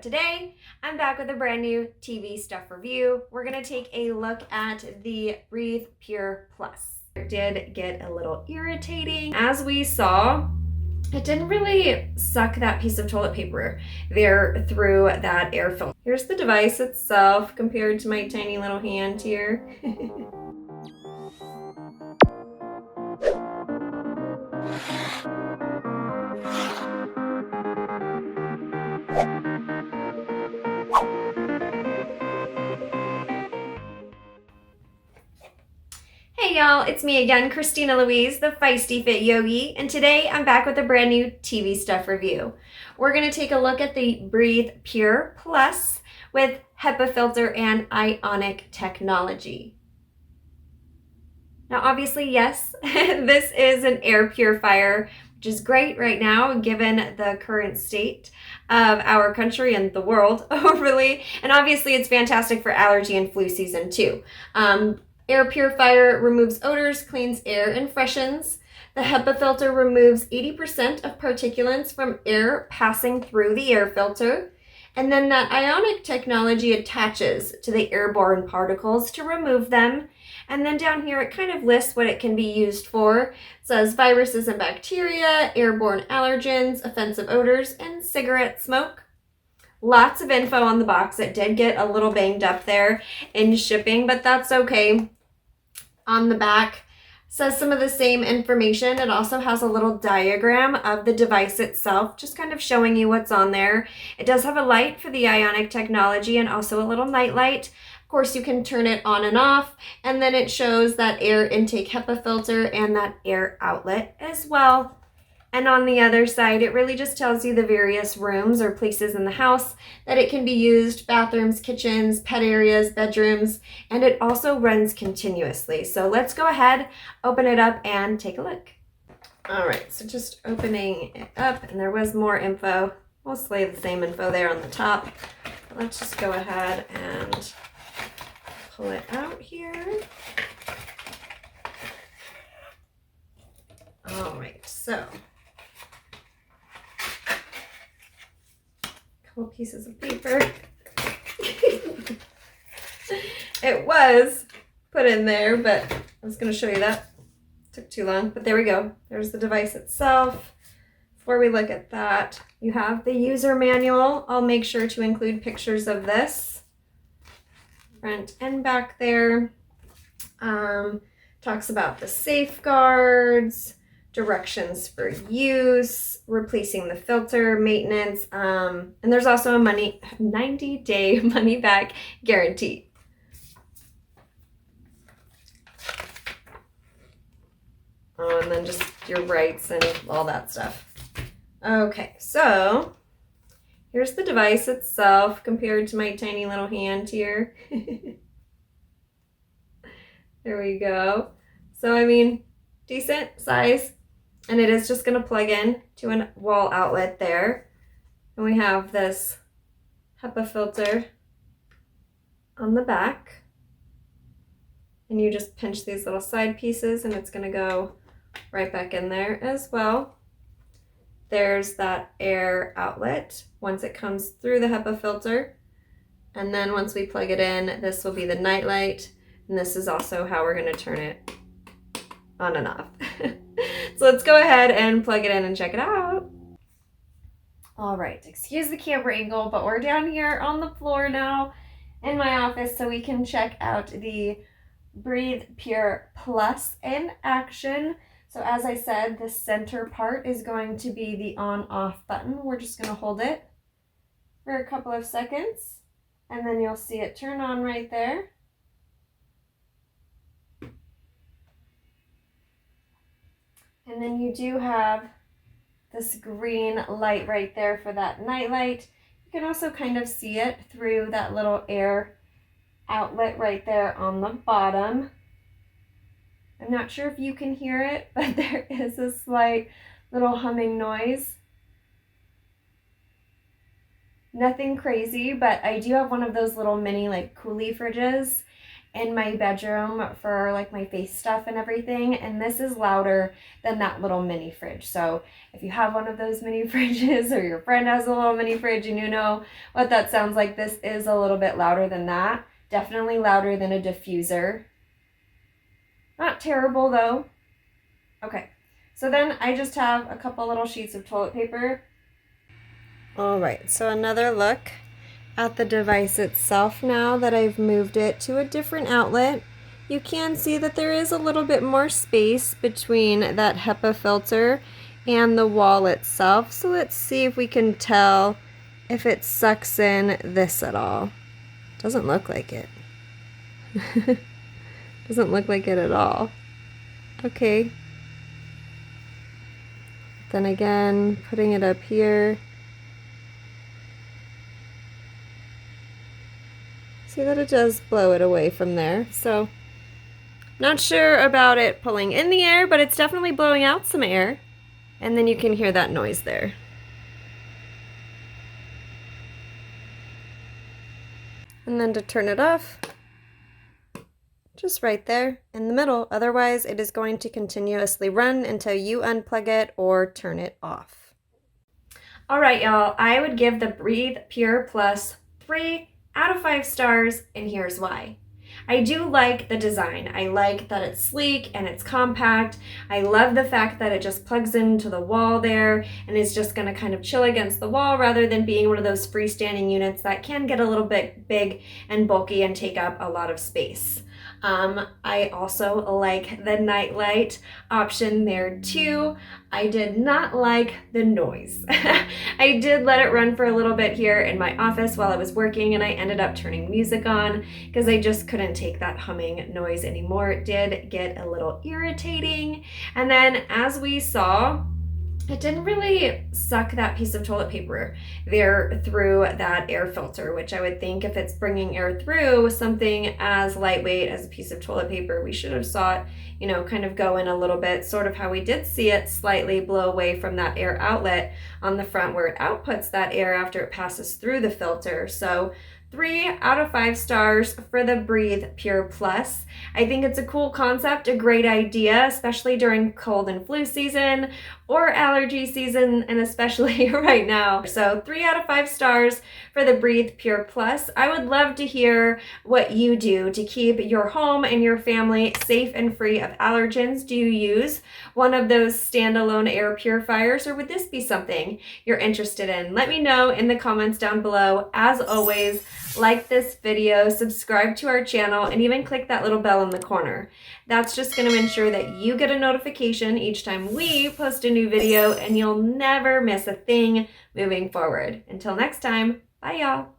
today I'm back with a brand new TV stuff review. We're going to take a look at the Breathe Pure Plus. It did get a little irritating. As we saw, it didn't really suck that piece of toilet paper there through that air filter. Here's the device itself compared to my tiny little hand here. Hey y'all, it's me again, Kristina Louise, the Feisty Fit Yogi, and today I'm back with a brand new TV stuff review. We're going to take a look at the Breathe Pure Plus with HEPA filter and ionic technology. Now obviously, yes, this is an air purifier, which is great right now given the current state of our country and the world overly, and obviously it's fantastic for allergy and flu season too. Air purifier removes odors, cleans air, and freshens. The HEPA filter removes 80% of particulates from air passing through the air filter. And then that ionic technology attaches to the airborne particles to remove them. And then down here, it kind of lists what it can be used for. It says viruses and bacteria, airborne allergens, offensive odors, and cigarette smoke. Lots of info on the box. It did get a little banged up there in shipping, but that's okay. On the back says some of the same information. It also has a little diagram of the device itself, just kind of showing you what's on there. It does have a light for the ionic technology and also a little night light. Of course, you can turn it on and off, and then it shows that air intake HEPA filter and that air outlet as well. And on the other side, it really just tells you the various rooms or places in the house that it can be used: bathrooms, kitchens, pet areas, bedrooms, and it also runs continuously. So let's go ahead, open it up, and take a look. All right, so just opening it up, and there was more info, mostly the same info there on the top. But let's just go ahead and pull it out here. All right, so couple pieces of paper. It was put in there, but I was going to show you that. Took too long, but there we go. There's the device itself. Before we look at that, you have the user manual. I'll make sure to include pictures of this. Front and back there. Talks about the safeguards, directions for use, replacing the filter, maintenance, and there's also a 90-day money-back guarantee. Oh, and then just your rights and all that stuff. Okay, so here's the device itself compared to my tiny little hand here. There we go. So, I mean, decent size. And it is just going to plug in to a wall outlet there. And we have this HEPA filter on the back. And you just pinch these little side pieces and it's going to go right back in there as well. There's that air outlet once it comes through the HEPA filter. And then once we plug it in, this will be the night light. And this is also how we're going to turn it on and off. So let's go ahead and plug it in and check it out. All right, excuse the camera angle, but we're down here on the floor now in my office so we can check out the Breathe Pure Plus in action. So as I said, the center part is going to be the on-off button. We're just going to hold it for a couple of seconds, and then you'll see it turn on right there. And then you do have this green light right there for that night light. You can also kind of see it through that little air outlet right there on the bottom. I'm not sure if you can hear it, but there is a slight little humming noise. Nothing crazy, but I do have one of those little mini like coolie fridges. in my bedroom for like my face stuff and everything, and this is louder than that little mini fridge. So if you have one of those mini fridges or your friend has a little mini fridge and you know what that sounds like, this is a little bit louder than that. Definitely louder than a diffuser. Not terrible though. Okay, so then I just have a couple little sheets of toilet paper. All right, so another look at the device itself now that I've moved it to a different outlet. You can see that there is a little bit more space between that HEPA filter and the wall itself. So let's see if we can tell if it sucks in this at all. Doesn't look like it. Doesn't look like it at all. Okay. Then again, putting it up here. See that it does blow it away from there. So, not sure about it pulling in the air, but it's definitely blowing out some air. And then you can hear that noise there. And then to turn it off, just right there in the middle. Otherwise, it is going to continuously run until you unplug it or turn it off. All right, y'all, I would give the Breathe Pure Plus 3 out of 5 stars, and here's why. I do like the design. I like that it's sleek and it's compact. I love the fact that it just plugs into the wall there and is just going to kind of chill against the wall rather than being one of those freestanding units that can get a little bit big and bulky and take up a lot of space. I also like the nightlight option there too. I did not like the noise. I did let it run for a little bit here in my office while I was working, and I ended up turning music on because I just couldn't take that humming noise anymore. It did get a little irritating. And then as we saw, it didn't really suck that piece of toilet paper there through that air filter, which I would think if it's bringing air through something as lightweight as a piece of toilet paper, we should have saw it, you know, kind of go in a little bit, sort of how we did see it slightly blow away from that air outlet on the front where it outputs that air after it passes through the filter. So 3 out of 5 stars for the Breathe Pure Plus. I think it's a cool concept, a great idea, especially during cold and flu season or allergy season, and especially right now. So 3 out of 5 stars for the Breathe Pure Plus. I would love to hear what you do to keep your home and your family safe and free of allergens. Do you use one of those standalone air purifiers, or would this be something you're interested in? Let me know in the comments down below. As always, like this video, subscribe to our channel, and even click that little bell in the corner. That's just going to ensure that you get a notification each time we post a new video, and you'll never miss a thing moving forward. Until next time, bye y'all.